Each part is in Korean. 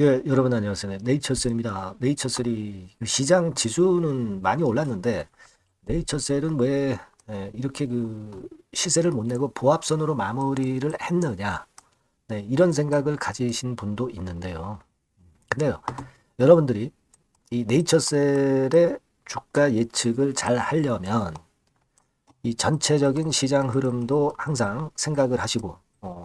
예, 여러분 안녕하세요. 네이처셀입니다. 네이처셀이 시장 지수는 많이 올랐는데 네이처셀은 왜 이렇게 그 시세를 못 내고 보합선으로 마무리를 했느냐? 네, 이런 생각을 가지신 분도 있는데요. 근데요, 여러분들이 이 네이처셀의 주가 예측을 잘 하려면 이 전체적인 시장 흐름도 항상 생각을 하시고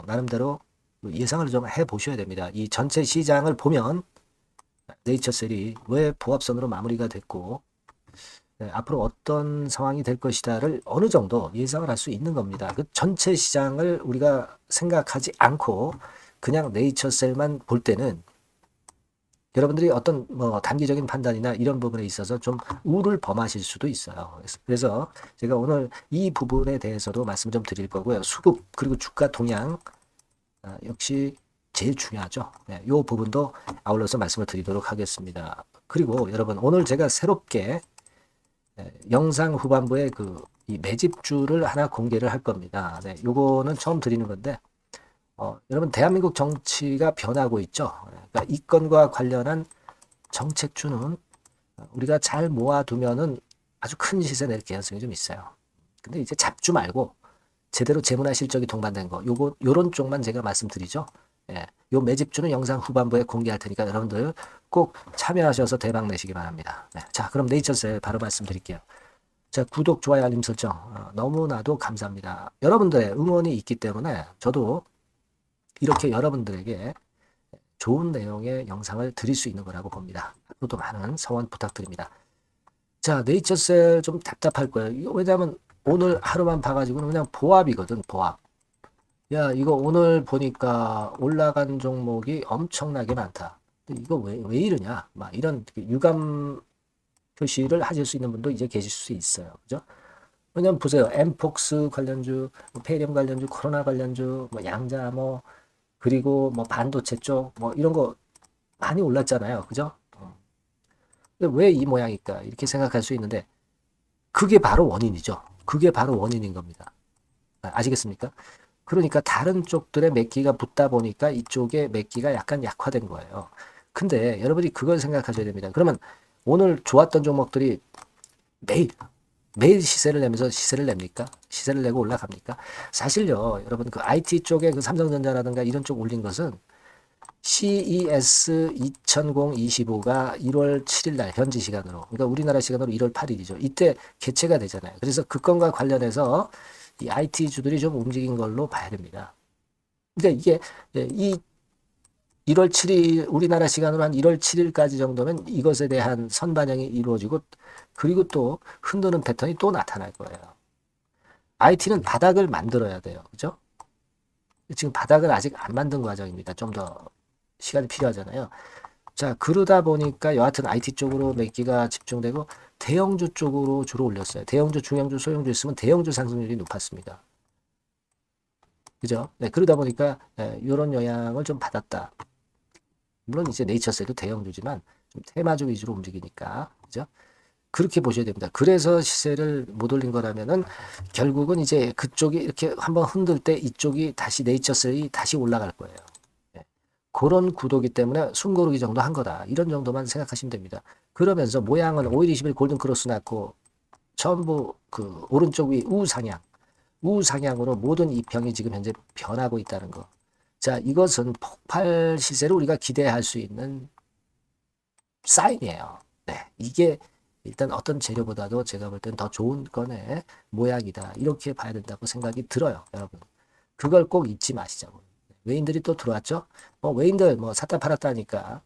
나름대로 예상을 좀 해보셔야 됩니다. 이 전체 시장을 보면 네이처셀이 왜 보합선으로 마무리가 됐고 앞으로 어떤 상황이 될 것이다를 어느 정도 예상을 할 수 있는 겁니다. 그 전체 시장을 우리가 생각하지 않고 그냥 네이처셀만 볼 때는 여러분들이 어떤 뭐 단기적인 판단이나 이런 부분에 있어서 좀 우를 범하실 수도 있어요. 그래서 제가 오늘 이 부분에 대해서도 말씀 좀 드릴 거고요. 수급 그리고 주가 동향 역시 제일 중요하죠. 네, 이 부분도 아울러서 말씀을 드리도록 하겠습니다. 그리고 여러분 오늘 제가 새롭게 영상 후반부에 이 매집주를 하나 공개를 할 겁니다. 네, 요거는 처음 드리는 건데 여러분 대한민국 정치가 변하고 있죠. 그러니까 이 건과 관련한 정책주는 우리가 잘 모아두면은 아주 큰 시세 낼 개연성이 좀 있어요. 근데 이제 잡주 말고 제대로 재무나 실적이 동반된 거, 요런 쪽만 제가 말씀드리죠. 예, 요 매집주는 영상 후반부에 공개할 테니까 여러분들 꼭 참여하셔서 대박 내시기 바랍니다. 네, 자, 그럼 네이처셀 바로 말씀드릴게요. 자, 구독, 좋아요, 알림 설정 너무나도 감사합니다. 여러분들의 응원이 있기 때문에 저도 이렇게 여러분들에게 좋은 내용의 영상을 드릴 수 있는 거라고 봅니다. 앞으로도 많은 성원 부탁드립니다. 자, 네이처셀 좀 답답할 거예요. 왜냐하면 오늘 하루만 봐가지고는 그냥 보합이거든, 보합. 야, 이거 오늘 보니까 올라간 종목이 엄청나게 많다. 근데 이거 왜 이러냐? 막 이런 유감 표시를 하실 수 있는 분도 이제 계실 수 있어요. 그죠? 왜냐면 보세요. 엠폭스 관련주, 뭐 페리엄 관련주, 코로나 관련주, 뭐 양자, 뭐, 그리고 뭐 반도체 쪽, 뭐 이런 거 많이 올랐잖아요. 그죠? 근데 왜 이 모양일까? 이렇게 생각할 수 있는데, 그게 바로 원인이죠. 그게 바로 원인인 겁니다. 아시겠습니까? 그러니까 다른 쪽들의 매기가 붙다 보니까 이쪽에 매기가 약간 약화된 거예요. 근데 여러분이 그걸 생각하셔야 됩니다. 그러면 오늘 좋았던 종목들이 매일 매일 시세를 내면서 시세를 냅니까? 시세를 내고 올라갑니까? 사실요, 여러분 그 IT 쪽에 그 삼성전자라든가 이런 쪽 올린 것은 CES 2025가 1월 7일 날 현지 시간으로, 그러니까 우리나라 시간으로 1월 8일이죠. 이때 개최가 되잖아요. 그래서 그 건과 관련해서 이 IT 주들이 좀 움직인 걸로 봐야 됩니다. 그러니까 이게 이 1월 7일 우리나라 시간으로 한 1월 7일까지 정도면 이것에 대한 선반영이 이루어지고 그리고 또 흔드는 패턴이 또 나타날 거예요. IT는 바닥을 만들어야 돼요. 그죠? 지금 바닥을 아직 안 만든 과정입니다. 좀 더 시간이 필요하잖아요. 자, 그러다 보니까 여하튼 IT 쪽으로 몇 개가 집중되고 대형주 쪽으로 주로 올렸어요. 대형주, 중형주, 소형주 있으면 대형주 상승률이 높았습니다. 그죠? 네, 그러다 보니까 이런 영향을 좀 받았다. 물론 이제 네이처셀도 대형주지만 좀 테마주 위주로 움직이니까. 그죠? 그렇게 보셔야 됩니다. 그래서 시세를 못 올린 거라면은 결국은 이제 그쪽이 이렇게 한번 흔들 때 이쪽이 다시 네이처셀이 다시 올라갈 거예요. 예. 그런 구도기 때문에 숨고르기 정도 한 거다. 이런 정도만 생각하시면 됩니다. 그러면서 모양은 5일 20일 골든 크로스 났고 전부 그 오른쪽 위 우상향, 우상향으로 모든 이평이 지금 현재 변하고 있다는 거. 자, 이것은 폭발 시세를 우리가 기대할 수 있는 사인이에요. 네, 이게 일단 어떤 재료보다도 제가 볼 땐 더 좋은 건의 모양이다. 이렇게 봐야 된다고 생각이 들어요, 여러분. 그걸 꼭 잊지 마시자고. 외인들이 또 들어왔죠? 뭐 외인들 뭐 샀다 팔았다 하니까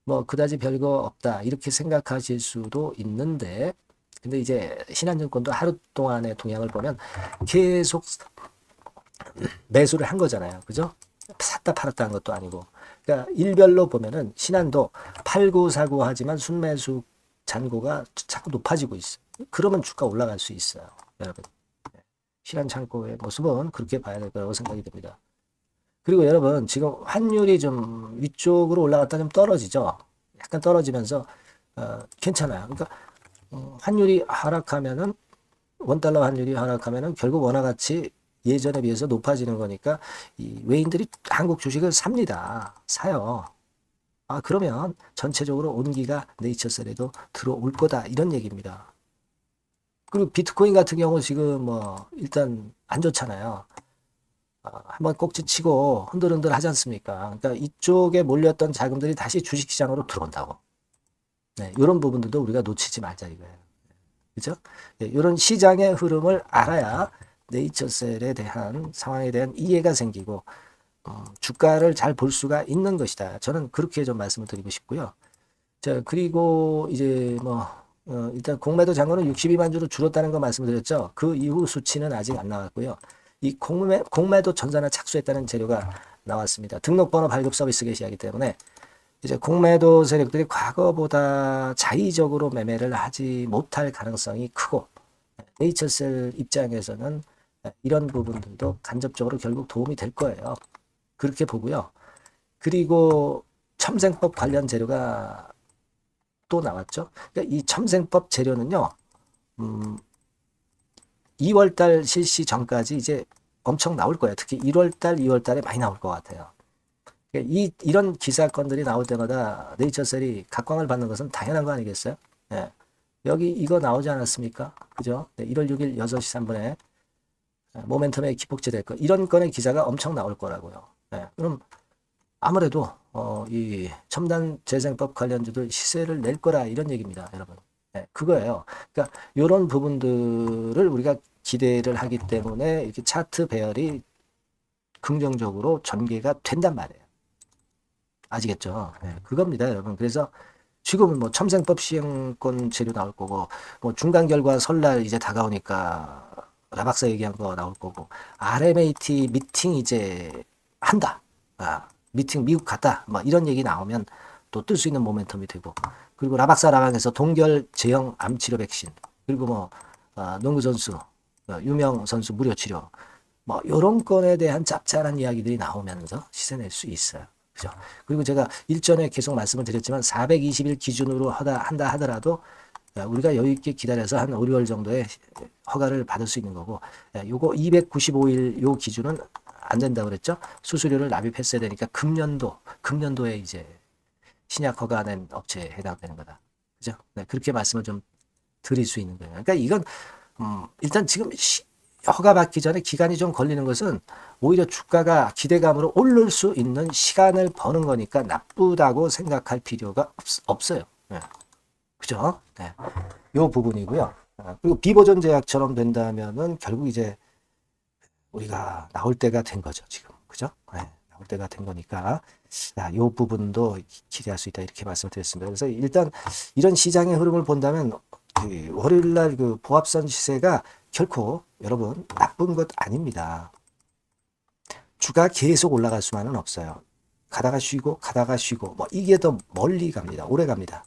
뭐 그다지 별거 없다. 이렇게 생각하실 수도 있는데 근데 이제 신한증권도 하루 동안의 동향을 보면 계속 매수를 한 거잖아요. 그죠? 샀다 팔았다 한 것도 아니고. 그러니까 일별로 보면은 신한도 팔고 사고 하지만 순매수 잔고가 자꾸 높아지고 있어요. 그러면 주가 올라갈 수 있어요. 여러분. 신한 창고의 모습은 그렇게 봐야 될 거라고 생각이 됩니다. 그리고 여러분 지금 환율이 좀 위쪽으로 올라갔다 좀 떨어지죠. 약간 떨어지면서 괜찮아요. 그러니까 환율이 하락하면은 원달러 환율이 하락하면은 결국 원화 가치 예전에 비해서 높아지는 거니까 이 외인들이 한국 주식을 삽니다. 사요. 그러면 전체적으로 온기가 네이처셀에도 들어올 거다 이런 얘기입니다. 그리고 비트코인 같은 경우 지금 뭐 일단 안 좋잖아요. 한번 꼭지 치고 흔들흔들 하지 않습니까? 그러니까 이쪽에 몰렸던 자금들이 다시 주식시장으로 들어온다고. 네, 이런 부분들도 우리가 놓치지 말자 이거예요. 그죠? 네, 이런 시장의 흐름을 알아야 네이처셀에 대한 상황에 대한 이해가 생기고 주가를 잘 볼 수가 있는 것이다. 저는 그렇게 좀 말씀을 드리고 싶고요. 자, 그리고 이제 뭐 일단 공매도 잔고는 62만 주로 줄었다는 거 말씀드렸죠. 그 이후 수치는 아직 안 나왔고요. 이 공매도 전산을 착수했다는 재료가 나왔습니다. 등록번호 발급 서비스 개시하기 때문에 이제 공매도 세력들이 과거보다 자의적으로 매매를 하지 못할 가능성이 크고 네이처셀 입장에서는 이런 부분들도 간접적으로 결국 도움이 될 거예요. 그렇게 보고요. 그리고 첨생법 관련 재료가 또 나왔죠. 그러니까 이 첨생법 재료는요. 2월달 실시 전까지 이제 엄청 나올 거예요. 특히 1월달, 2월달에 많이 나올 것 같아요. 그러니까 이런 기사건들이 나올 때마다 네이처셀이 각광을 받는 것은 당연한 거 아니겠어요? 예. 여기 이거 나오지 않았습니까? 그죠? 네, 1월 6일 6시 3분에 모멘텀의 기폭제 될 거. 이런 건의 기사가 엄청 나올 거라고요. 예. 그럼 아무래도 이 첨단 재생법 관련주들 시세를 낼 거라 이런 얘기입니다, 여러분. 네, 그거예요. 그러니까 이런 부분들을 우리가 기대를 하기 때문에 이렇게 차트 배열이 긍정적으로 전개가 된단 말이에요. 아시겠죠? 네, 그겁니다, 여러분. 그래서 지금은 뭐 첨생법 시행권 재료 나올 거고, 뭐 중간 결과 설날 이제 다가오니까 라박사 얘기한 거 나올 거고, RMAT 미팅 이제 한다. 미팅 미국 갔다. 뭐 이런 얘기 나오면 또 뜰 수 있는 모멘텀이 되고, 그리고 라박사 라방에서 동결 제형 암 치료 백신, 그리고 뭐 농구 선수, 유명 선수 무료 치료, 뭐 이런 건에 대한 짭짤한 이야기들이 나오면서 시세 낼 수 있어요. 그죠? 그리고 제가 일전에 계속 말씀을 드렸지만 420일 기준으로 한다 하더라도 우리가 여유 있게 기다려서 한 5, 6월 정도에 허가를 받을 수 있는 거고, 요거 295일 요 기준은 안 된다고 그랬죠? 수수료를 납입했어야 되니까 금년도에 이제 신약 허가 낸 업체에 해당되는 거다. 그죠? 네, 그렇게 말씀을 좀 드릴 수 있는 거예요. 그러니까 이건 일단 지금 허가 받기 전에 기간이 좀 걸리는 것은 오히려 주가가 기대감으로 오를 수 있는 시간을 버는 거니까 나쁘다고 생각할 필요가 없어요. 네. 그죠? 네. 요 부분이고요. 그리고 비보존 제약처럼 된다면은 결국 이제 우리가 나올 때가 된 거죠, 지금. 그죠? 네. 나올 때가 된 거니까 요 부분도 기대할 수 있다 이렇게 말씀드렸습니다. 그래서 일단 이런 시장의 흐름을 본다면 그 월요일날 그 보합선 시세가 결코 여러분 나쁜 것 아닙니다. 주가 계속 올라갈 수만은 없어요. 가다가 쉬고 뭐 이게 더 멀리 갑니다. 오래 갑니다.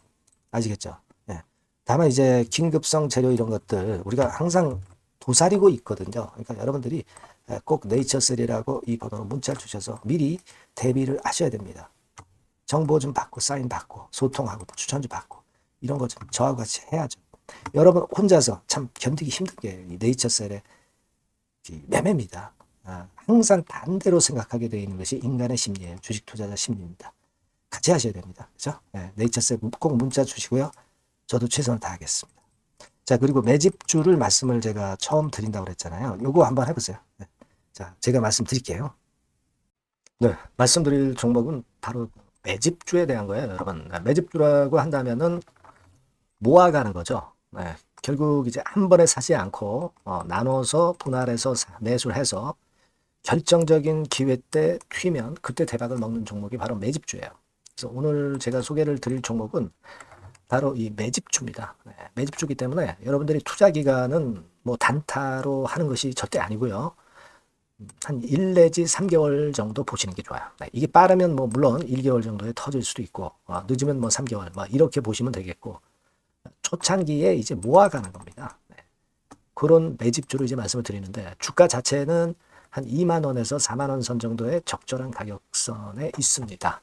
아시겠죠? 네. 다만 이제 긴급성 재료 이런 것들 우리가 항상 도사리고 있거든요. 그러니까 여러분들이 꼭 네이처셀이라고 이 번호로 문자를 주셔서 미리 대비를 하셔야 됩니다. 정보 좀 받고 사인 받고 소통하고 추천 좀 받고 이런 거 좀 저하고 같이 해야죠. 여러분 혼자서 참 견디기 힘든 게 이 네이처셀의 매매입니다. 항상 반대로 생각하게 되어 있는 것이 인간의 심리예요. 주식 투자자 심리입니다. 같이 하셔야 됩니다. 그죠? 네, 네이처셀 꼭 문자 주시고요. 저도 최선을 다하겠습니다. 자, 그리고 매집주를 말씀을 제가 처음 드린다고 그랬잖아요. 요거 한번 해보세요. 네. 자, 제가 말씀드릴게요. 네, 말씀드릴 종목은 바로 매집주에 대한 거예요, 여러분. 매집주라고 한다면은 모아가는 거죠. 네, 결국 이제 한 번에 사지 않고 나눠서 분할해서 매수를 해서 결정적인 기회 때 튀면 그때 대박을 먹는 종목이 바로 매집주예요. 그래서 오늘 제가 소개를 드릴 종목은 바로 이 매집주입니다. 네, 매집주기 때문에 여러분들이 투자 기간은 뭐 단타로 하는 것이 절대 아니고요. 한 1 내지 3개월 정도 보시는 게 좋아요. 네, 이게 빠르면 뭐 물론 1개월 정도에 터질 수도 있고 늦으면 뭐 3개월 뭐 이렇게 보시면 되겠고 초창기에 이제 모아가는 겁니다. 네, 그런 매집주로 이제 말씀을 드리는데 주가 자체는 한 2만 원에서 4만 원 선 정도의 적절한 가격선에 있습니다.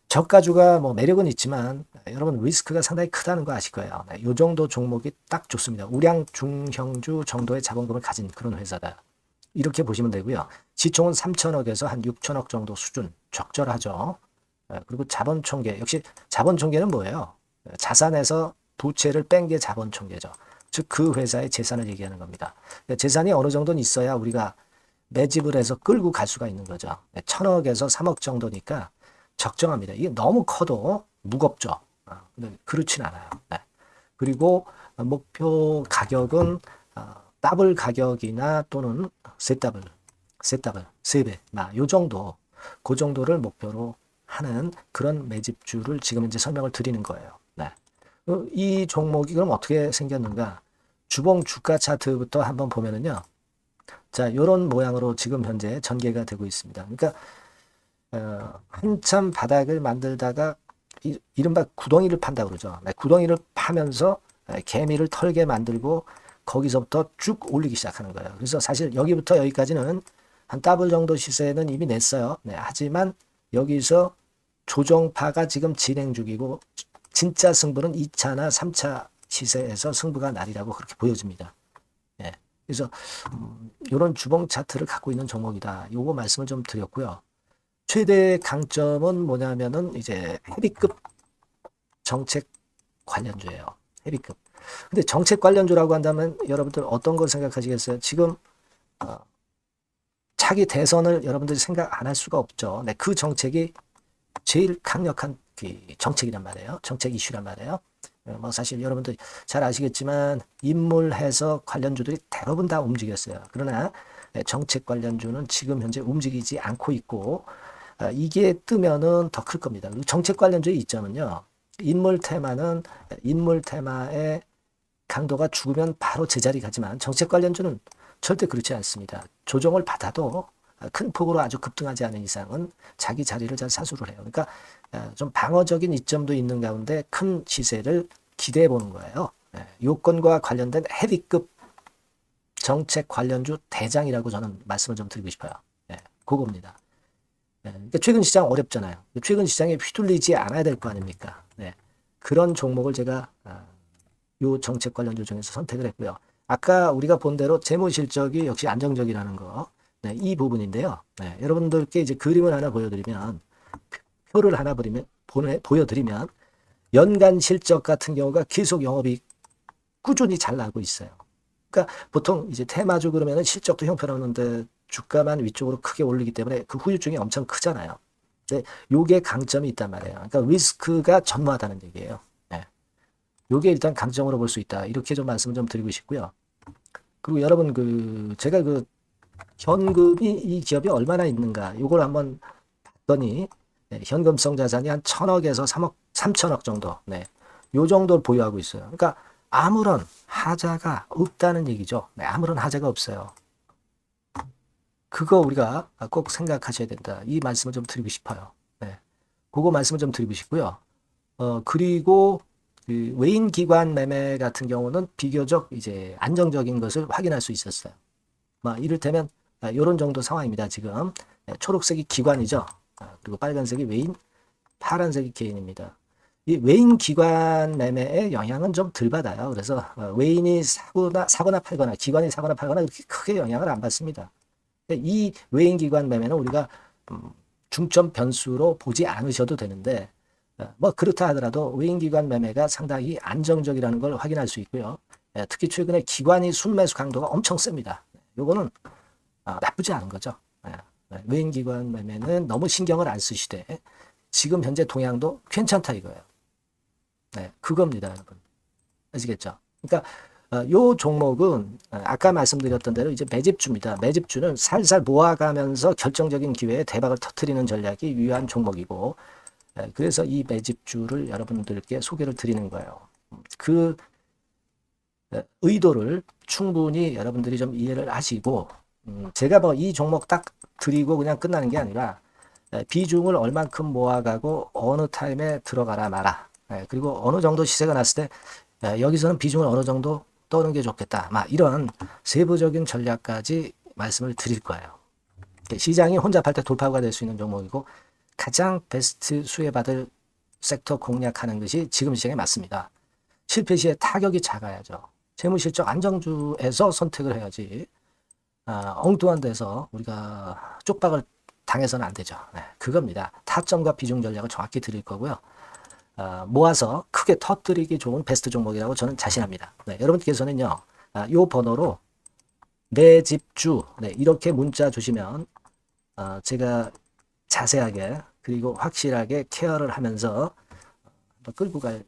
저가주가 뭐 매력은 있지만 여러분 리스크가 상당히 크다는 거 아실 거예요. 네, 이 정도 종목이 딱 좋습니다. 우량 중형주 정도의 자본금을 가진 그런 회사다. 이렇게 보시면 되고요. 시총은 3천억에서 한 6천억 정도 수준 적절하죠. 그리고 자본총계. 역시 자본총계는 뭐예요? 자산에서 부채를 뺀 게 자본총계죠. 즉 그 회사의 재산을 얘기하는 겁니다. 재산이 어느 정도는 있어야 우리가 매집을 해서 끌고 갈 수가 있는 거죠. 1,000억에서 3억 정도니까 적정합니다. 이게 너무 커도 무겁죠. 근데 그렇진 않아요. 네. 그리고 목표 가격은 더블 가격이나 또는 세 더블, 세 배, 요 정도, 그 정도를 목표로 하는 그런 매집주를 지금 이제 설명을 드리는 거예요. 네. 이 종목이 그럼 어떻게 생겼는가? 주봉 주가 차트부터 한번 보면은요. 자, 이런 모양으로 지금 현재 전개가 되고 있습니다. 그러니까 한참 바닥을 만들다가 이른바 구덩이를 판다 그러죠. 네, 구덩이를 파면서 개미를 털게 만들고 거기서부터 쭉 올리기 시작하는 거예요. 그래서 사실 여기부터 여기까지는 한 더블 정도 시세는 이미 냈어요. 네, 하지만 여기서 조정파가 지금 진행 중이고 진짜 승부는 2차나 3차 시세에서 승부가 나리라고 그렇게 보여집니다. 예. 그래서 이런 주봉 차트를 갖고 있는 종목이다. 요거 말씀을 좀 드렸고요. 최대 강점은 뭐냐면은 이제 헤비급 정책 관련주예요. 헤비급. 근데 정책 관련주라고 한다면 여러분들 어떤 걸 생각하시겠어요? 지금 차기 대선을 여러분들이 생각 안 할 수가 없죠. 네, 그 정책이 제일 강력한 그 정책이란 말이에요. 정책 이슈란 말이에요. 뭐 사실 여러분들 잘 아시겠지만 인물해서 관련주들이 대부분 다 움직였어요. 그러나 정책 관련주는 지금 현재 움직이지 않고 있고 이게 뜨면은 더 클 겁니다. 정책 관련주의 이점은요. 인물 테마의 강도가 죽으면 바로 제자리 가지만 정책 관련주는 절대 그렇지 않습니다. 조정을 받아도 큰 폭으로 아주 급등하지 않은 이상은 자기 자리를 잘 사수를 해요. 그러니까 좀 방어적인 이점도 있는 가운데 큰 시세를 기대해 보는 거예요. 요건과 관련된 헤비급 정책 관련주 대장이라고 저는 말씀을 좀 드리고 싶어요. 그겁니다. 그러니까 최근 시장 어렵잖아요. 최근 시장에 휘둘리지 않아야 될 거 아닙니까? 그런 종목을 제가 요 정책 관련주 중에서 선택을 했고요. 아까 우리가 본 대로 재무 실적이 역시 안정적이라는 거. 이 부분인데요. 여러분들께 이제 그림을 하나 보여드리면, 표를 하나 보여드리면, 연간 실적 같은 경우가 계속 영업이 꾸준히 잘 나고 있어요. 그러니까 보통 이제 테마주 그러면은 실적도 형편없는데 주가만 위쪽으로 크게 올리기 때문에 그 후유증이 엄청 크잖아요. 근데 요게 강점이 있단 말이에요. 그러니까 리스크가 전무하다는 얘기예요. 요게 일단 강점으로 볼 수 있다. 이렇게 좀 말씀을 좀 드리고 싶고요. 그리고 여러분 제가 현금이 이 기업이 얼마나 있는가 요걸 한번 봤더니 현금성 자산이 한 1,000억에서 3천억 정도. 요 정도를 보유하고 있어요. 그러니까 아무런 하자가 없다는 얘기죠. 아무런 하자가 없어요. 그거 우리가 꼭 생각하셔야 된다. 이 말씀을 좀 드리고 싶어요. 그거 말씀을 좀 드리고 싶고요. 그리고 그 외인 기관 매매 같은 경우는 비교적 이제 안정적인 것을 확인할 수 있었어요. 이를테면 이런 정도 상황입니다. 지금 초록색이 기관이죠. 그리고 빨간색이 외인, 파란색이 개인입니다. 이 외인 기관 매매의 영향은 좀 덜 받아요. 그래서 외인이 사거나 팔거나 기관이 사거나 팔거나 그렇게 크게 영향을 안 받습니다. 이 외인 기관 매매는 우리가 중점 변수로 보지 않으셔도 되는데 그렇다 하더라도 외인기관 매매가 상당히 안정적이라는 걸 확인할 수 있고요. 특히 최근에 기관이 순매수 강도가 엄청 셉니다. 요거는 나쁘지 않은 거죠. 외인기관 매매는 너무 신경을 안 쓰시되 지금 현재 동향도 괜찮다 이거예요. 그겁니다, 여러분. 아시겠죠? 그러니까 요 종목은 아까 말씀드렸던 대로 이제 매집주입니다. 매집주는 살살 모아가면서 결정적인 기회에 대박을 터뜨리는 전략이 유효한 종목이고 그래서 이 매집주를 여러분들께 소개를 드리는 거예요. 그 의도를 충분히 여러분들이 좀 이해를 하시고 제가 이 종목 딱 드리고 그냥 끝나는 게 아니라 비중을 얼만큼 모아가고 어느 타임에 들어가라 마라. 그리고 어느 정도 시세가 났을 때 여기서는 비중을 어느 정도 떠는 게 좋겠다. 이런 세부적인 전략까지 말씀을 드릴 거예요. 시장이 혼잡할 때 돌파구가 될 수 있는 종목이고 가장 베스트 수혜받을 섹터 공략하는 것이 지금 시장에 맞습니다. 실패 시에 타격이 작아야죠. 재무실적 안정주에서 선택을 해야지 엉뚱한 데서 우리가 쪽박을 당해서는 안 되죠. 네, 그겁니다. 타점과 비중 전략을 정확히 드릴 거고요. 모아서 크게 터뜨리기 좋은 베스트 종목이라고 저는 자신합니다. 네, 여러분께서는요, 요 번호로 내 집주, 네, 이렇게 문자 주시면 제가 자세하게 그리고 확실하게 케어를 하면서 한번 끌고 갈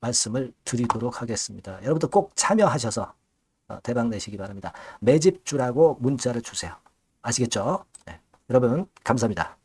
말씀을 드리도록 하겠습니다. 여러분들 꼭 참여하셔서 대박 내시기 바랍니다. 내 집주라고 문자를 주세요. 아시겠죠? 네, 여러분 감사합니다.